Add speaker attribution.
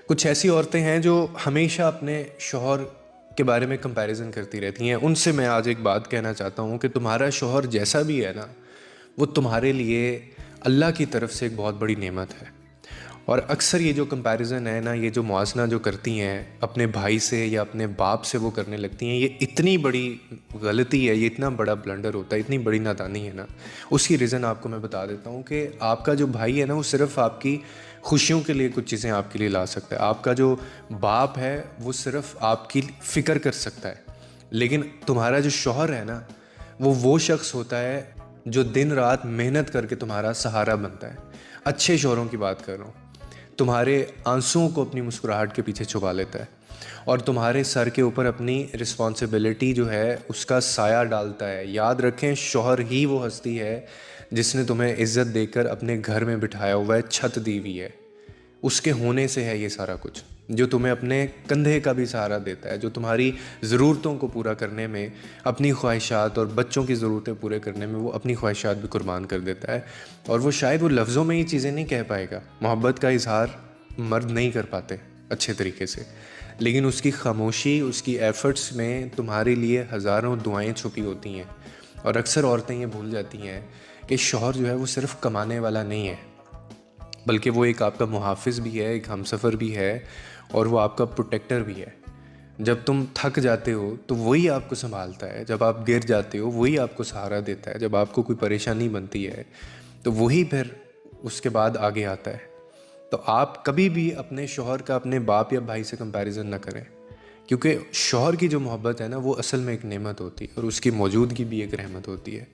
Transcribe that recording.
Speaker 1: کچھ ایسی عورتیں ہیں جو ہمیشہ اپنے شوہر کے بارے میں کمپیریزن کرتی رہتی ہیں. ان سے میں آج ایک بات کہنا چاہتا ہوں کہ تمہارا شوہر جیسا بھی ہے نا، وہ تمہارے لیے اللہ کی طرف سے ایک بہت بڑی نعمت ہے. اور اکثر یہ جو کمپیریزن ہے نا، یہ جو موازنہ جو کرتی ہیں اپنے بھائی سے یا اپنے باپ سے وہ کرنے لگتی ہیں، یہ اتنی بڑی غلطی ہے، یہ اتنا بڑا بلنڈر ہوتا ہے، اتنی بڑی نادانی ہے نا. اس کی ریزن آپ کو میں بتا دیتا ہوں کہ آپ کا جو بھائی ہے نا، وہ صرف آپ کی خوشیوں کے لیے کچھ چیزیں آپ کے لیے لا سکتا ہے. آپ کا جو باپ ہے وہ صرف آپ کی فکر کر سکتا ہے. لیکن تمہارا جو شوہر ہے نا، وہ شخص ہوتا ہے جو دن رات محنت کر کے تمہارا سہارا بنتا ہے. اچھے شوہروں کی بات کر رہا ہوں. تمہارے آنسوؤں کو اپنی مسکراہٹ کے پیچھے چھپا لیتا ہے اور تمہارے سر کے اوپر اپنی رسپانسبلٹی جو ہے اس کا سایہ ڈالتا ہے. یاد رکھیں، شوہر ہی وہ ہستی ہے جس نے تمہیں عزت دے کر اپنے گھر میں بٹھایا ہوا ہے، چھت دی ہوئی ہے. اس کے ہونے سے ہے یہ سارا کچھ، جو تمہیں اپنے کندھے کا بھی سہارا دیتا ہے، جو تمہاری ضرورتوں کو پورا کرنے میں اپنی خواہشات اور بچوں کی ضرورتیں پورے کرنے میں وہ اپنی خواہشات بھی قربان کر دیتا ہے. اور وہ شاید وہ لفظوں میں یہ چیزیں نہیں کہہ پائے گا، محبت کا اظہار مرد نہیں کر پاتے اچھے طریقے سے، لیکن اس کی خاموشی، اس کی ایفرٹس میں تمہارے لیے ہزاروں دعائیں چھپی ہوتی ہیں. اور اکثر عورتیں یہ بھول جاتی ہیں کہ شوہر جو ہے وہ صرف کمانے والا نہیں ہے، بلکہ وہ ایک آپ کا محافظ بھی ہے، ایک ہمسفر بھی ہے، اور وہ آپ کا پروٹیکٹر بھی ہے. جب تم تھک جاتے ہو تو وہی آپ کو سنبھالتا ہے، جب آپ گر جاتے ہو وہی آپ کو سہارا دیتا ہے، جب آپ کو کوئی پریشانی بنتی ہے تو وہی پھر اس کے بعد آگے آتا ہے. تو آپ کبھی بھی اپنے شوہر کا اپنے باپ یا بھائی سے کمپیریزن نہ کریں، کیونکہ شوہر کی جو محبت ہے نا، وہ اصل میں ایک نعمت ہوتی ہے اور اس کی موجودگی بھی ایک رحمت ہوتی ہے.